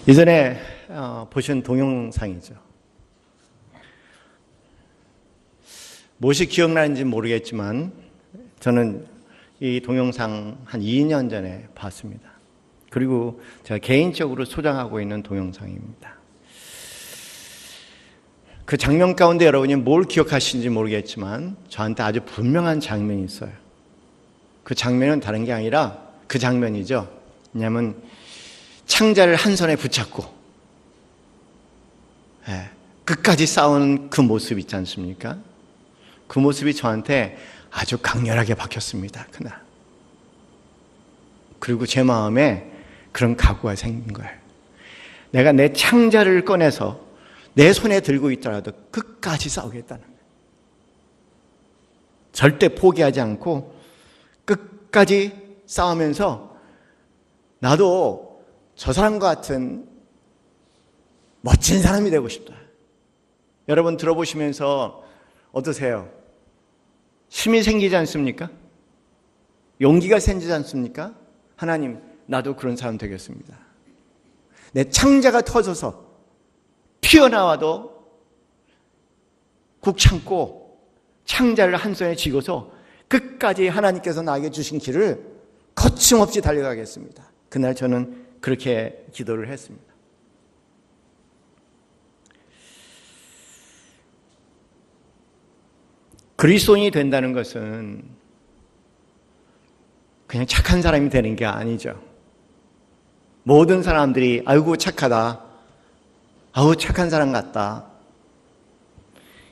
이전에 보신 동영상이죠. 무엇이 기억나는지 모르겠지만 저는 이 동영상 한 2년 전에 봤습니다. 그리고 제가 개인적으로 소장하고 있는 동영상입니다. 그 장면 가운데 여러분이 뭘 기억하시는지 모르겠지만 저한테 아주 분명한 장면이 있어요. 그 장면은 다른 게 아니라 그 장면이죠. 왜냐하면 창자를 한 손에 붙잡고 끝까지 싸우는 그 모습 있지 않습니까? 그 모습이 저한테 아주 강렬하게 박혔습니다. 그날. 그리고 제 마음에 그런 각오가 생긴 거예요. 내가 내 창자를 꺼내서 내 손에 들고 있더라도 끝까지 싸우겠다는 거예요. 절대 포기하지 않고 끝까지 싸우면서 나도 저 사람과 같은 멋진 사람이 되고 싶다. 여러분 들어보시면서 어떠세요? 힘이 생기지 않습니까? 용기가 생기지 않습니까? 하나님, 나도 그런 사람 되겠습니다. 내 창자가 터져서 튀어나와도 국 참고 창자를 한 손에 쥐고서 끝까지 하나님께서 나에게 주신 길을 거침없이 달려가겠습니다. 그날 저는 그렇게 기도를 했습니다. 그리스도인이 된다는 것은 그냥 착한 사람이 되는 게 아니죠. 모든 사람들이 아이고 착하다, 아우 착한 사람 같다,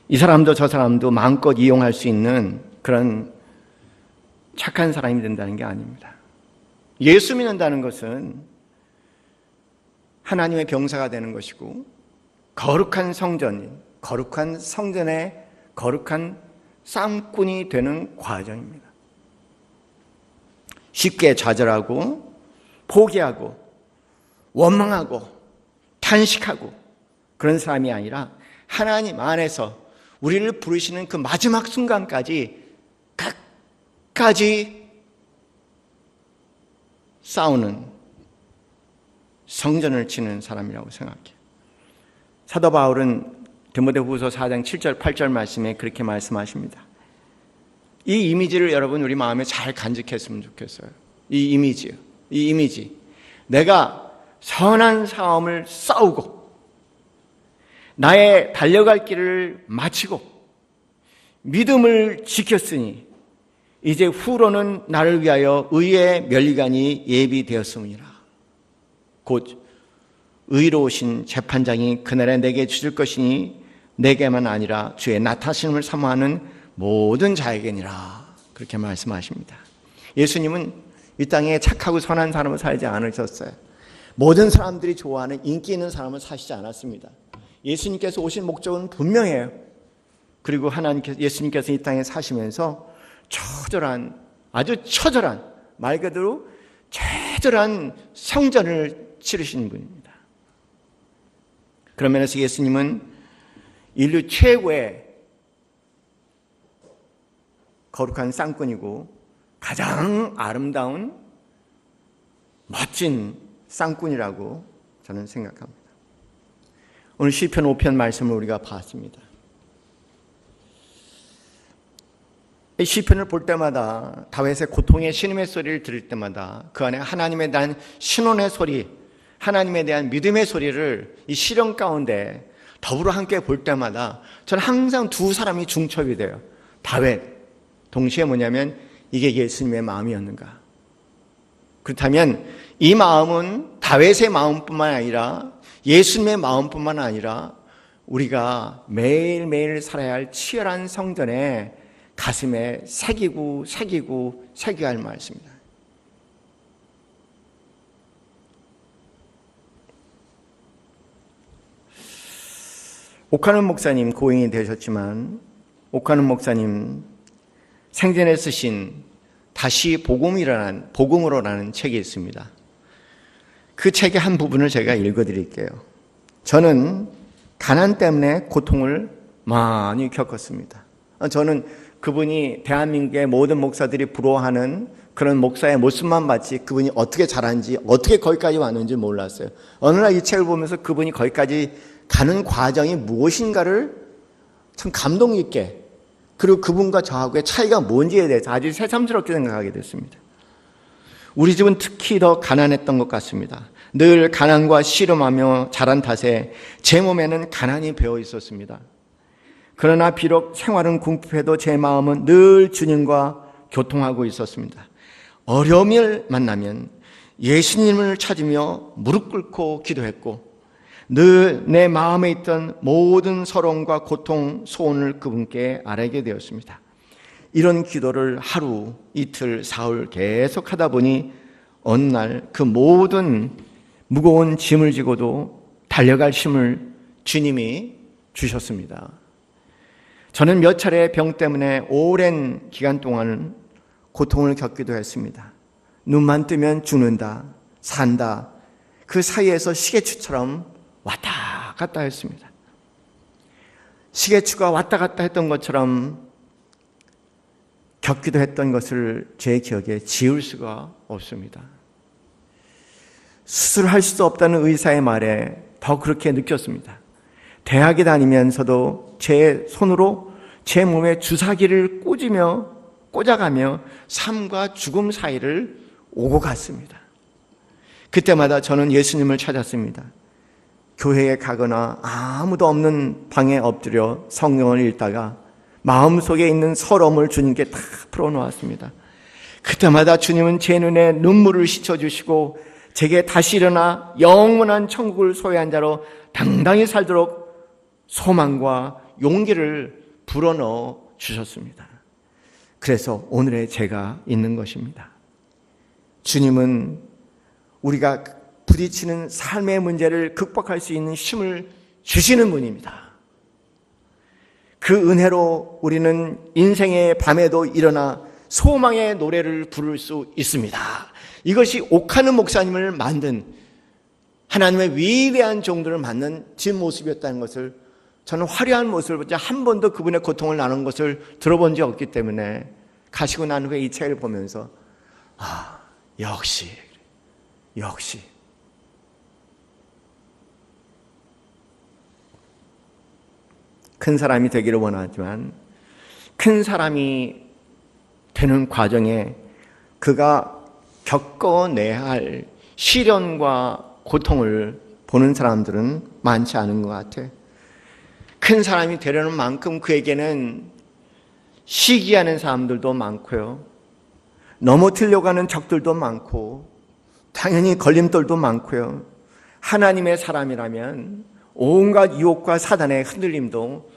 이 사람도 저 사람도 마음껏 이용할 수 있는 그런 착한 사람이 된다는 게 아닙니다. 예수 믿는다는 것은 하나님의 병사가 되는 것이고 거룩한 성전인, 거룩한 성전의 거룩한 쌍꾼이 되는 과정입니다. 쉽게 좌절하고 포기하고 원망하고 탄식하고 그런 사람이 아니라 하나님 안에서 우리를 부르시는 그 마지막 순간까지 끝까지 싸우는 성전을 치는 사람이라고 생각해요. 사도 바울은 디모데후서 4장 7절 8절 말씀에 그렇게 말씀하십니다. 이 이미지를 여러분 우리 마음에 잘 간직했으면 좋겠어요. 이 이미지. 내가 선한 싸움을 싸우고 나의 달려갈 길을 마치고 믿음을 지켰으니 이제 후로는 나를 위하여 의의 면류관이 예비되었음이라. 곧 의로우신 재판장이 그날에 내게 주실 것이니 내게만 아니라 주의 나타심을 사모하는 모든 자에게니라. 그렇게 말씀하십니다. 예수님은 이 땅에 착하고 선한 사람을 살지 않으셨어요. 모든 사람들이 좋아하는 인기 있는 사람을 사시지 않았습니다. 예수님께서 오신 목적은 분명해요. 그리고 예수님께서 이 땅에 사시면서 아주 처절한, 말 그대로 처절한 성전을 치르신 분입니다. 그런 면에서 예수님은 인류 최고의 거룩한 쌍꾼이고 가장 아름다운 멋진 쌍꾼이라고 저는 생각합니다. 오늘 시편 5편 말씀을 우리가 봤습니다. 이 시편을 볼 때마다 다윗의 고통의 신음의 소리를 들을 때마다 그 안에 하나님에 대한 신원의 소리, 하나님에 대한 믿음의 소리를 이 시련 가운데 더불어 함께 볼 때마다 저는 항상 두 사람이 중첩이 돼요. 다윗, 동시에 뭐냐면 이게 예수님의 마음이었는가? 그렇다면 이 마음은 다윗의 마음뿐만 아니라 예수님의 마음뿐만 아니라 우리가 매일매일 살아야 할 치열한 성전에 가슴에 새기고 새겨야 할 말씀입니다. 옥하는 목사님 고인이 되셨지만 옥하는 목사님 생전에 쓰신 다시 복음으로라는 책이 있습니다. 그 책의 한 부분을 제가 읽어드릴게요. 저는 가난 때문에 고통을 많이 겪었습니다. 저는 그분이 대한민국의 모든 목사들이 부러워하는 그런 목사의 모습만 봤지 그분이 어떻게 자란지 어떻게 거기까지 왔는지 몰랐어요. 어느 날 이 책을 보면서 그분이 거기까지 가는 과정이 무엇인가를 참 감동 있게, 그리고 그분과 저하고의 차이가 뭔지에 대해서 아주 새삼스럽게 생각하게 됐습니다. 우리 집은 특히 더 가난했던 것 같습니다. 늘 가난과 씨름하며 자란 탓에 제 몸에는 가난이 배어 있었습니다. 그러나 비록 생활은 궁핍해도 제 마음은 늘 주님과 교통하고 있었습니다. 어려움을 만나면 예수님을 찾으며 무릎 꿇고 기도했고, 늘 내 마음에 있던 모든 서러움과 고통, 소원을 그분께 아뢰게 되었습니다. 이런 기도를 하루, 이틀, 사흘 계속 하다 보니 어느 날 그 모든 무거운 짐을 지고도 달려갈 힘을 주님이 주셨습니다. 저는 몇 차례 병 때문에 오랜 기간 동안 고통을 겪기도 했습니다. 눈만 뜨면 죽는다, 산다, 그 사이에서 시계추처럼 왔다 갔다 했습니다. 시계추가 왔다 갔다 했던 것처럼 겪기도 했던 것을 제 기억에 지울 수가 없습니다. 수술할 수 없다는 의사의 말에 더 그렇게 느꼈습니다. 대학에 다니면서도 제 손으로 제 몸에 주사기를 꽂아가며 삶과 죽음 사이를 오고 갔습니다. 그때마다 저는 예수님을 찾았습니다. 교회에 가거나 아무도 없는 방에 엎드려 성경을 읽다가 마음속에 있는 서러움을 주님께 다 풀어놓았습니다. 그때마다 주님은 제 눈에 눈물을 씻어주시고 제게 다시 일어나 영원한 천국을 소유한 자로 당당히 살도록 소망과 용기를 불어넣어 주셨습니다. 그래서 오늘의 제가 있는 것입니다. 주님은 우리가 부딪히는 삶의 문제를 극복할 수 있는 힘을 주시는 분입니다. 그 은혜로 우리는 인생의 밤에도 일어나 소망의 노래를 부를 수 있습니다. 이것이 옥하는 목사님을 만든 하나님의 위대한 종들을 만든 뒷모습이었다는 것을, 저는 화려한 모습을 보자 한 번도 그분의 고통을 나눈 것을 들어본 적 없기 때문에 가시고 난 후에 이 책을 보면서 역시 큰 사람이 되기를 원하지만 큰 사람이 되는 과정에 그가 겪어내야 할 시련과 고통을 보는 사람들은 많지 않은 것 같아요. 큰 사람이 되려는 만큼 그에게는 시기하는 사람들도 많고요, 넘어뜨려고 하는 적들도 많고, 당연히 걸림돌도 많고요. 하나님의 사람이라면 온갖 유혹과 사단의 흔들림도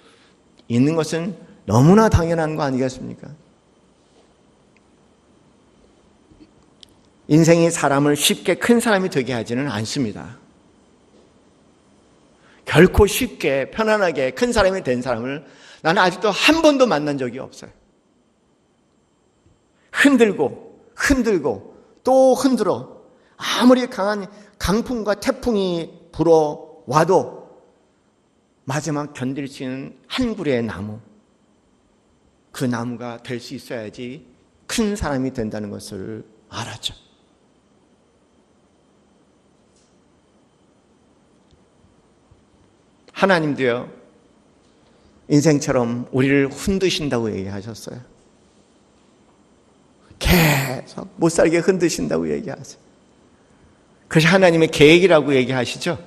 있는 것은 너무나 당연한 거 아니겠습니까? 인생이 사람을 쉽게 큰 사람이 되게 하지는 않습니다. 결코 쉽게 편안하게 큰 사람이 된 사람을 나는 아직도 한 번도 만난 적이 없어요. 흔들고 또 흔들어 아무리 강한 강풍과 태풍이 불어와도 마지막 견딜 수 있는 한 그루의 나무, 그 나무가 될 수 있어야지 큰 사람이 된다는 것을 알았죠. 하나님도요, 인생처럼 우리를 흔드신다고 얘기하셨어요. 계속 못살게 흔드신다고 얘기하세요. 그것이 하나님의 계획이라고 얘기하시죠.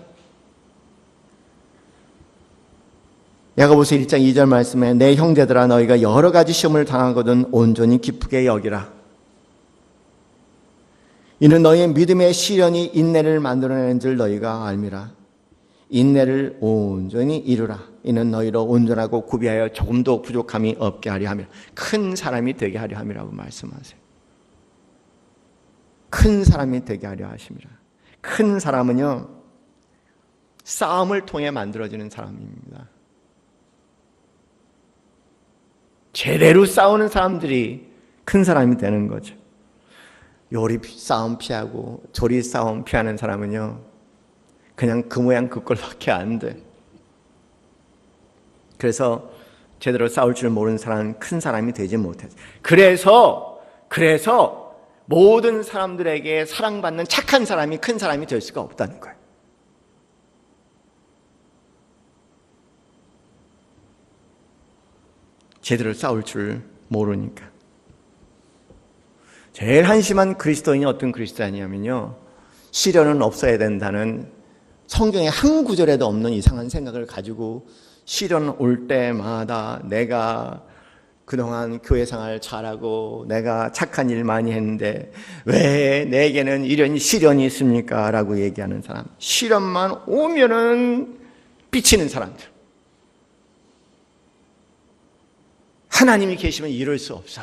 야고보서 1장 2절 말씀에 내 형제들아 너희가 여러 가지 시험을 당하거든 온전히 기쁘게 여기라. 이는 너희의 믿음의 시련이 인내를 만들어내는 줄 너희가 알미라. 인내를 온전히 이루라. 이는 너희로 온전하고 구비하여 조금도 부족함이 없게 하려 함이라. 큰 사람이 되게 하려 함이라고 말씀하세요. 큰 사람이 되게 하려 하십니다. 큰 사람은요, 싸움을 통해 만들어지는 사람입니다. 제대로 싸우는 사람들이 큰 사람이 되는 거죠. 요리 싸움 피하고 조리 싸움 피하는 사람은요, 그냥 그 모양 그 꼴밖에 안 돼. 그래서 제대로 싸울 줄 모르는 사람은 큰 사람이 되지 못해. 그래서 모든 사람들에게 사랑받는 착한 사람이 큰 사람이 될 수가 없다는 거예요. 제대로 싸울 줄 모르니까. 제일 한심한 그리스도인이 어떤 그리스도인이냐면요, 시련은 없어야 된다는 성경에 한 구절에도 없는 이상한 생각을 가지고 시련 올 때마다 내가 그동안 교회 생활 잘하고 내가 착한 일 많이 했는데 왜 내게는 이런 시련이 있습니까? 라고 얘기하는 사람. 시련만 오면은 삐치는 사람들. 하나님이 계시면 이럴 수 없어.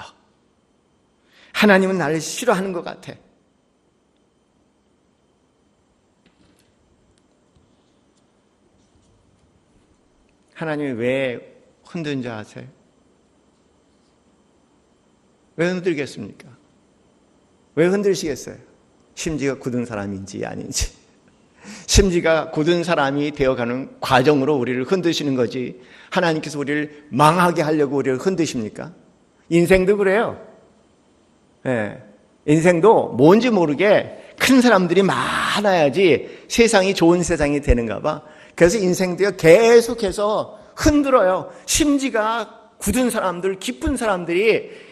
하나님은 나를 싫어하는 것 같아. 하나님이 왜 흔든지 아세요? 왜 흔들겠습니까? 왜 흔들시겠어요? 심지가 굳은 사람인지 아닌지. 심지가 굳은 사람이 되어가는 과정으로 우리를 흔드시는 거지, 하나님께서 우리를 망하게 하려고 우리를 흔드십니까? 인생도 그래요. 네. 인생도 뭔지 모르게 큰 사람들이 많아야지 세상이 좋은 세상이 되는가 봐. 그래서 인생도 계속해서 흔들어요. 심지가 굳은 사람들, 깊은 사람들이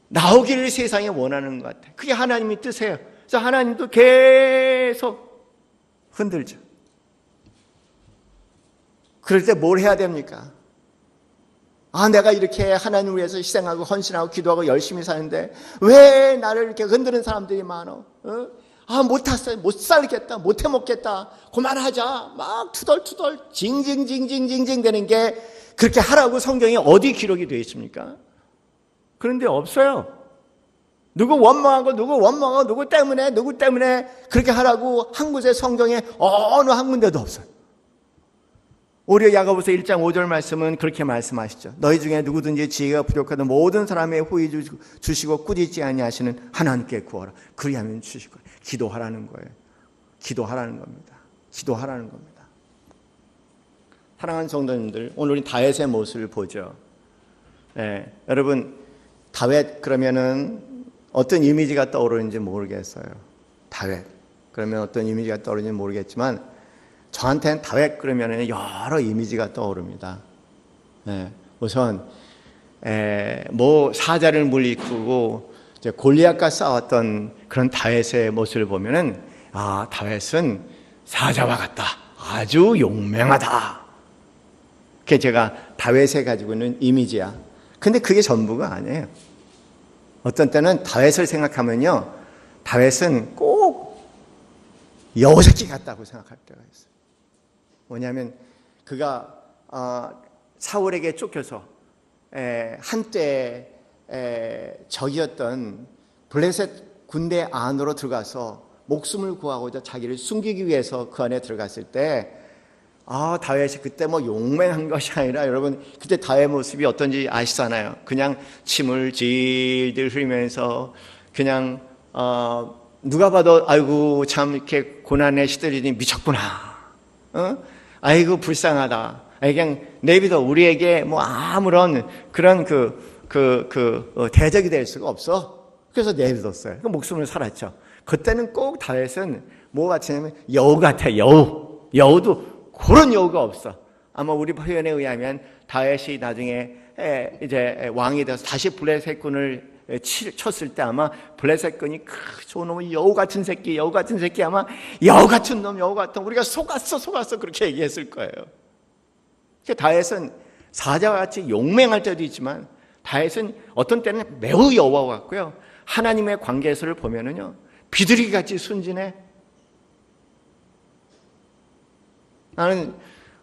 나오기를 세상에 원하는 것 같아요. 그게 하나님의 뜻이에요. 그래서 하나님도 계속 흔들죠. 그럴 때 뭘 해야 됩니까? 내가 이렇게 하나님을 위해서 희생하고 헌신하고 기도하고 열심히 사는데 왜 나를 이렇게 흔드는 사람들이 많어? 못 살겠다, 못 해먹겠다, 그만하자, 막 투덜투덜 징징징징징징 되는 게, 그렇게 하라고 성경에 어디 기록이 되어 있습니까? 그런데 없어요. 누구 원망하고 누구 때문에 그렇게 하라고 한 곳에 성경에 어느 한 군데도 없어요. 오히려 야고보서 1장 5절 말씀은 그렇게 말씀하시죠. 너희 중에 누구든지 지혜가 부족하든 모든 사람의 후히 주시고 꾸짖지 아니하시는 하나님께 구하라. 그리하면 주실 거예요. 기도하라는 거예요. 기도하라는 겁니다. 기도하라는 겁니다. 사랑하는 성도님들, 오늘 우리 다윗의 모습을 보죠. 여러분, 다윗 그러면은 어떤 이미지가 떠오르는지 모르겠어요. 다윗 그러면 어떤 이미지가 떠오르는지 모르겠지만 저한테는 다윗 그러면 여러 이미지가 떠오릅니다. 우선 사자를 물리치고 골리앗과 싸웠던 그런 다윗의 모습을 보면은 다윗은 사자와 같다. 아주 용맹하다. 그게 제가 다윗에 가지고 있는 이미지야. 근데 그게 전부가 아니에요. 어떤 때는 다윗을 생각하면요, 다윗은 꼭 여우새끼 같다고 생각할 때가 있어요. 뭐냐면 그가 사울에게 쫓겨서 한때 적이었던 블레셋 군대 안으로 들어가서 목숨을 구하고자 자기를 숨기기 위해서 그 안에 들어갔을 때 다윗이 그때 용맹한 것이 아니라, 여러분 그때 다윗 모습이 어떤지 아시잖아요. 그냥 침을 질질 흘리면서 그냥 누가 봐도 아이고 참 이렇게 고난에 시들리니 미쳤구나. 아이고 불쌍하다. 그냥 내비둬. 우리에게 아무런 그런 대적이 될 수가 없어. 그래서 내비뒀어요. 목숨을 살았죠. 그때는 꼭 다윗은 뭐 같으냐면 여우 같아. 여우도 그런 여우가 없어. 아마 우리 표현에 의하면 다윗이 나중에 이제 왕이 돼서 다시 블레셋군을 쳤을 때 아마 블레셋군이 저놈의 여우 같은 새끼 아마 여우 같은 놈 우리가 속았어 그렇게 얘기했을 거예요. 다윗은 사자와 같이 용맹할 때도 있지만 다윗은 어떤 때는 매우 여우와 같고요. 하나님의 관계에서를 보면은요, 비둘기 같이 순진해. 나는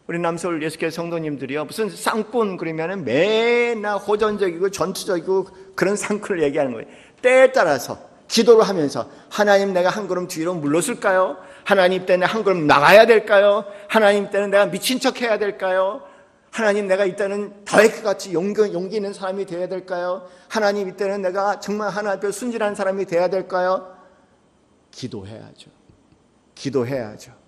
우리 남서울 예수교회 성도님들이요, 무슨 쌍꾼 그러면은 맨날 호전적이고 전투적이고 그런 쌍꾼을 얘기하는 거예요. 때에 따라서 기도를 하면서 하나님, 내가 한 걸음 뒤로 물러설까요? 하나님 때문에 한 걸음 나가야 될까요? 하나님 때문에 내가 미친 척 해야 될까요? 하나님, 내가 이때는 다윗같이 용기 있는 사람이 되어야 될까요? 하나님, 이때는 내가 정말 하나님 앞에 순진한 사람이 되어야 될까요? 기도해야죠. 기도해야죠.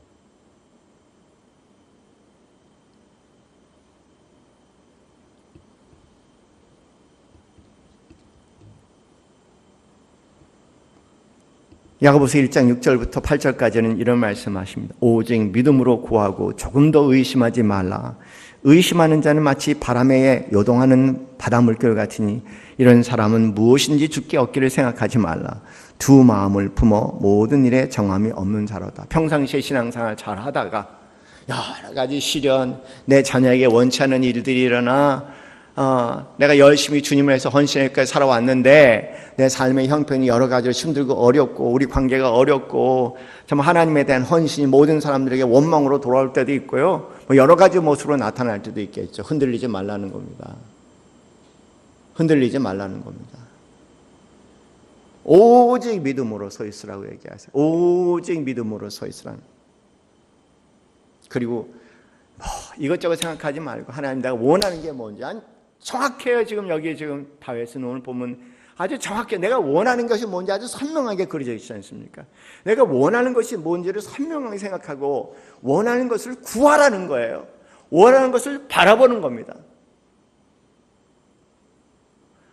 야고보서 1장 6절부터 8절까지는 이런 말씀하십니다. 오직 믿음으로 구하고 조금 더 의심하지 말라. 의심하는 자는 마치 바람에 요동하는 바닷물결 같으니 이런 사람은 무엇인지 주께 얻기를 생각하지 말라. 두 마음을 품어 모든 일에 정함이 없는 자로다. 평상시에 신앙생활 잘 하다가 여러 가지 시련, 내 자녀에게 원치 않는 일들이 일어나 내가 열심히 주님을 위해서 헌신하기까지 살아왔는데 내 삶의 형편이 여러 가지로 힘들고 어렵고 우리 관계가 어렵고 정말 하나님에 대한 헌신이 모든 사람들에게 원망으로 돌아올 때도 있고요. 여러 가지 모습으로 나타날 때도 있겠죠. 흔들리지 말라는 겁니다. 흔들리지 말라는 겁니다. 오직 믿음으로 서 있으라고 얘기하세요. 오직 믿음으로 서 있으라는. 그리고 이것저것 생각하지 말고 하나님 내가 원하는 게 뭔지 정확해요. 지금 여기 지금 다윗은 오늘 보면 아주 정확해. 내가 원하는 것이 뭔지 아주 선명하게 그려져 있지 않습니까? 내가 원하는 것이 뭔지를 선명하게 생각하고 원하는 것을 구하라는 거예요. 원하는 것을 바라보는 겁니다.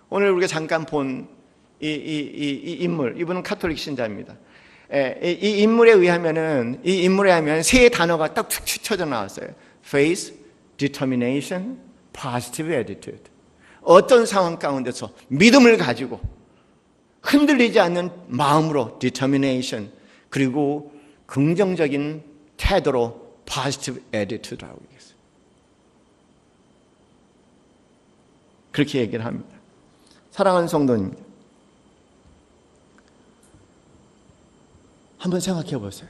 오늘 우리가 잠깐 본 이 인물, 이분은 카톨릭 신자입니다. 이 인물에 의하면 세 단어가 딱 쳐져 나왔어요. Faith, Determination, Positive Attitude. 어떤 상황 가운데서 믿음을 가지고 흔들리지 않는 마음으로 Determination, 그리고 긍정적인 태도로 Positive Attitude라고 얘기했어요. 그렇게 얘기를 합니다. 사랑하는 성도님들, 한번 생각해 보세요.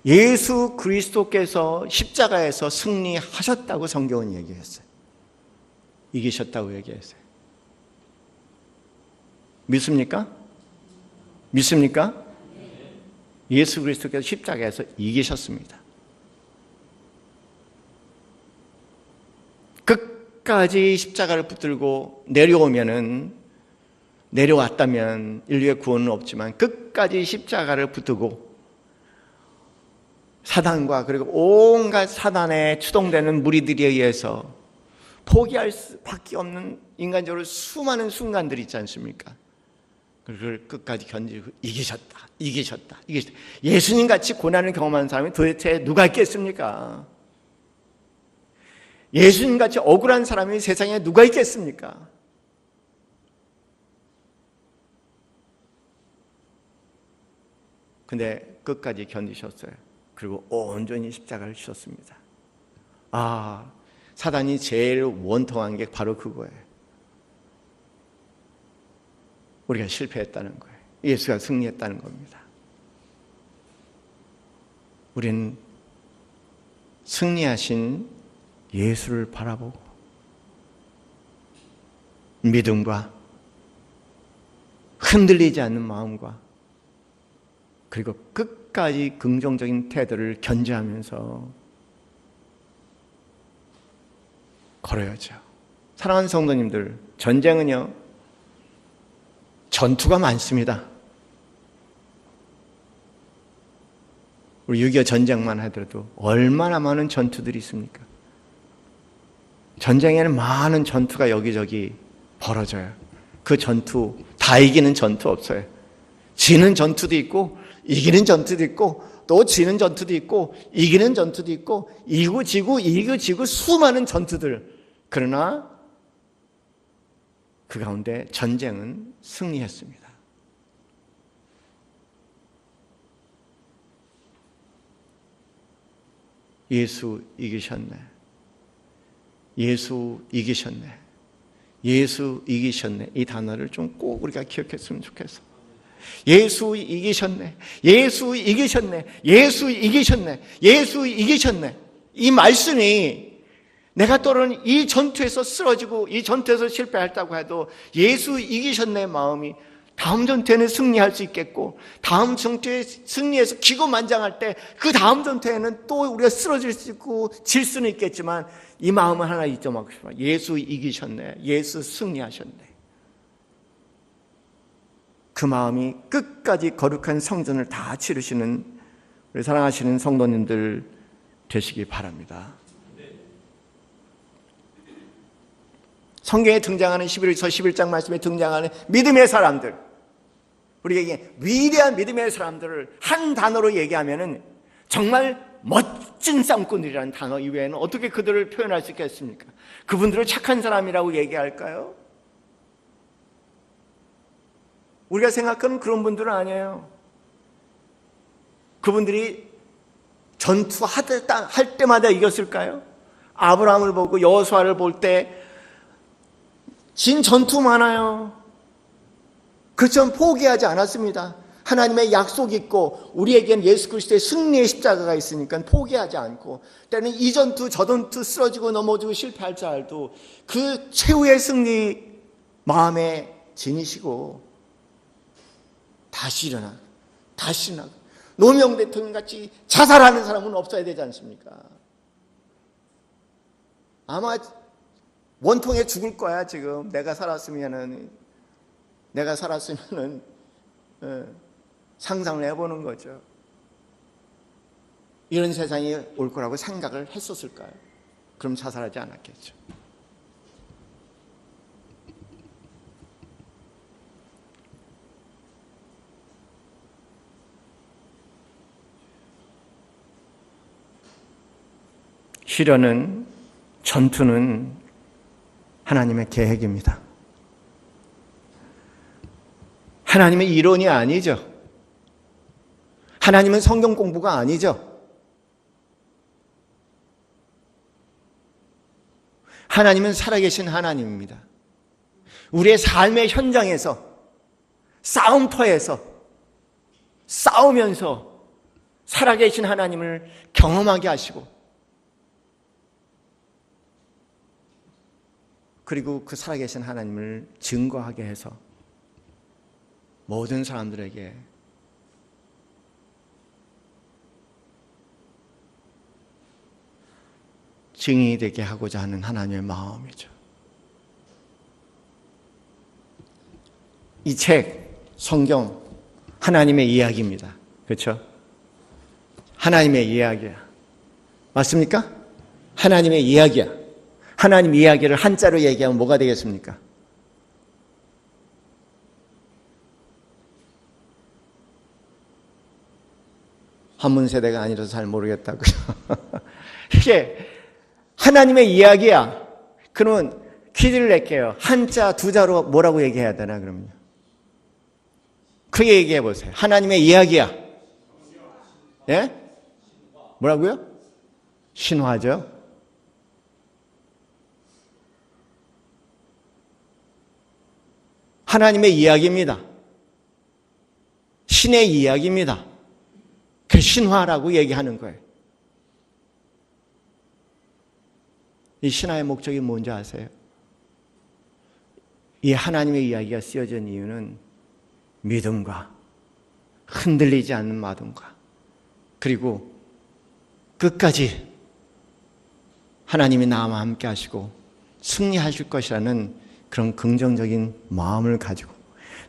예수 그리스도께서 십자가에서 승리하셨다고 성경은 얘기했어요. 이기셨다고 얘기했어요. 믿습니까? 믿습니까? 예수 그리스도께서 십자가에서 이기셨습니다. 끝까지 십자가를 붙들고 내려왔다면 인류의 구원은 없지만 끝까지 십자가를 붙들고 사단과 그리고 온갖 사단에 추동되는 무리들에 의해서 포기할 수밖에 없는 인간적으로 수많은 순간들이 있지 않습니까? 그걸 끝까지 견디고 이기셨다. 예수님같이 고난을 경험한 사람이 도대체 누가 있겠습니까? 예수님같이 억울한 사람이 세상에 누가 있겠습니까? 근데 끝까지 견디셨어요. 그리고 온전히 십자가를 지셨습니다. 사단이 제일 원통한 게 바로 그거예요. 우리가 실패했다는 거예요. 예수가 승리했다는 겁니다. 우리는 승리하신 예수를 바라보고 믿음과 흔들리지 않는 마음과 그리고 끝까지 긍정적인 태도를 견지하면서 걸어야죠. 사랑하는 성도님들, 전쟁은요, 전투가 많습니다. 우리 6.25 전쟁만 하더라도 얼마나 많은 전투들이 있습니까? 전쟁에는 많은 전투가 여기저기 벌어져요. 그 전투, 다 이기는 전투 없어요. 지는 전투도 있고 이기는 전투도 있고 또 지는 전투도 있고 이기는 전투도 있고 이기고 지고 수많은 전투들. 그러나 그 가운데 전쟁은 승리했습니다. 예수 이기셨네. 예수 이기셨네. 예수 이기셨네. 이 단어를 좀 꼭 우리가 기억했으면 좋겠어. 예수 이기셨네. 예수 이기셨네. 예수 이기셨네. 예수 이기셨네. 이 말씀이 내가 또는 이 전투에서 쓰러지고 이 전투에서 실패했다고 해도 예수 이기셨네 마음이 다음 전투에는 승리할 수 있겠고 다음 전투에 승리해서 기고만장할 때 그 다음 전투에는 또 우리가 쓰러질 수 있고 질 수는 있겠지만 이 마음은 하나 잊지 말고 싶어요. 예수 이기셨네. 예수 승리하셨네. 그 마음이 끝까지 거룩한 성전을 다 치르시는 우리 사랑하시는 성도님들 되시기 바랍니다. 성경에 등장하는 11서 11장 말씀에 등장하는 믿음의 사람들, 우리에게 위대한 믿음의 사람들을 한 단어로 얘기하면은 정말 멋진 쌍꾼들이라는 단어 이외에는 어떻게 그들을 표현할 수 있겠습니까? 그분들을 착한 사람이라고 얘기할까요? 우리가 생각하는 그런 분들은 아니에요. 그분들이 전투할 때마다 이겼을까요? 아브라함을 보고 여호수아를 볼 때 진 전투 많아요. 그렇지만 포기하지 않았습니다. 하나님의 약속이 있고 우리에겐 예수 그리스도의 승리의 십자가가 있으니까 포기하지 않고, 때는 이 전투 저 전투 쓰러지고 넘어지고 실패할 줄 알도 그 최후의 승리 마음에 지니시고 다시 일어나 노무현 대통령 같이 자살하는 사람은 없어야 되지 않습니까? 아마 원통에 죽을 거야. 지금 내가 살았으면은 상상을 해보는 거죠. 이런 세상이 올 거라고 생각을 했었을까요? 그럼 자살하지 않았겠죠. 시련은, 전투는 하나님의 계획입니다. 하나님의 이론이 아니죠. 하나님은 성경 공부가 아니죠. 하나님은 살아계신 하나님입니다. 우리의 삶의 현장에서, 싸움터에서 싸우면서 살아계신 하나님을 경험하게 하시고, 그리고 그 살아계신 하나님을 증거하게 해서 모든 사람들에게 증인이 되게 하고자 하는 하나님의 마음이죠. 이 책, 성경, 하나님의 이야기입니다. 그렇죠? 하나님의 이야기야. 맞습니까? 하나님의 이야기야. 하나님 이야기를 한자로 얘기하면 뭐가 되겠습니까? 한문 세대가 아니라서 잘 모르겠다고요. 이게 하나님의 이야기야. 그러면 퀴즈를 낼게요. 한자, 두자로 뭐라고 얘기해야 되나 그러면요? 크게 얘기해 보세요. 하나님의 이야기야. 예? 뭐라고요? 신화죠. 하나님의 이야기입니다. 신의 이야기입니다. 그 신화라고 얘기하는 거예요. 이 신화의 목적이 뭔지 아세요? 이 하나님의 이야기가 쓰여진 이유는 믿음과 흔들리지 않는 마음과, 그리고 끝까지 하나님이 나와 함께 하시고 승리하실 것이라는 그런 긍정적인 마음을 가지고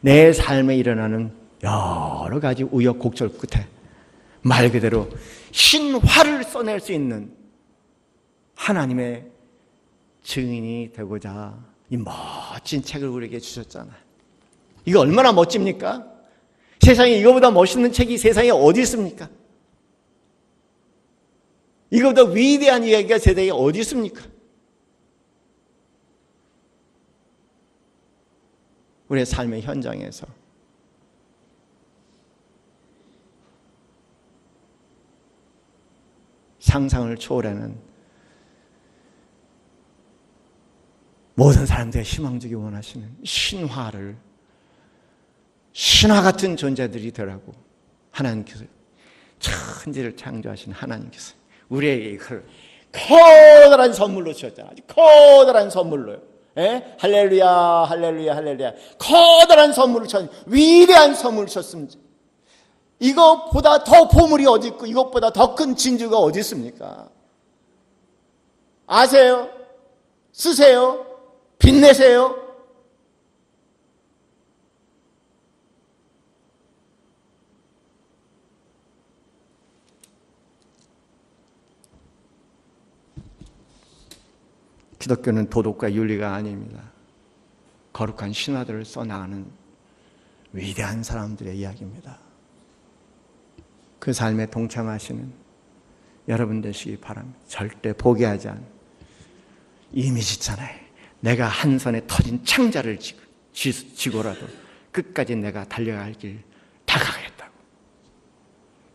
내 삶에 일어나는 여러 가지 우여곡절 끝에 말 그대로 신화를 써낼 수 있는 하나님의 증인이 되고자 이 멋진 책을 우리에게 주셨잖아요. 이거 얼마나 멋집니까? 세상에 이거보다 멋있는 책이 세상에 어디 있습니까? 이거보다 위대한 이야기가 세상에 어디 있습니까? 우리의 삶의 현장에서 상상을 초월하는 모든 사람들의 희망 주기 원하시는 신화를, 신화 같은 존재들이 되라고 하나님께서, 천지를 창조하신 하나님께서 우리에게 이걸 커다란 선물로 주셨잖아요. 아주 커다란 선물로요. 예? 할렐루야, 할렐루야, 할렐루야. 커다란 선물을 줬, 위대한 선물을 줬습니다. 이것보다 더 보물이 어디 있고 이것보다 더 큰 진주가 어디 있습니까? 아세요? 쓰세요? 빛내세요? 기독교는 도덕과 윤리가 아닙니다. 거룩한 신화들을 써나가는 위대한 사람들의 이야기입니다. 그 삶에 동참하시는 여러분 되시기 바랍니다. 절대 포기하지 않은, 이미 짓잖아요. 내가 한 손에 터진 창자를 쥐고라도 끝까지 내가 달려갈 길 다 가겠다고,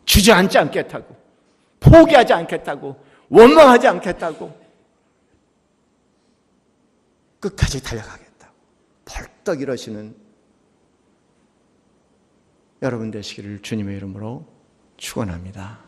주저앉지 않겠다고, 포기하지 않겠다고, 원망하지 않겠다고, 끝까지 달려가겠다고 벌떡 일어시는 여러분 되시기를 주님의 이름으로 축원합니다.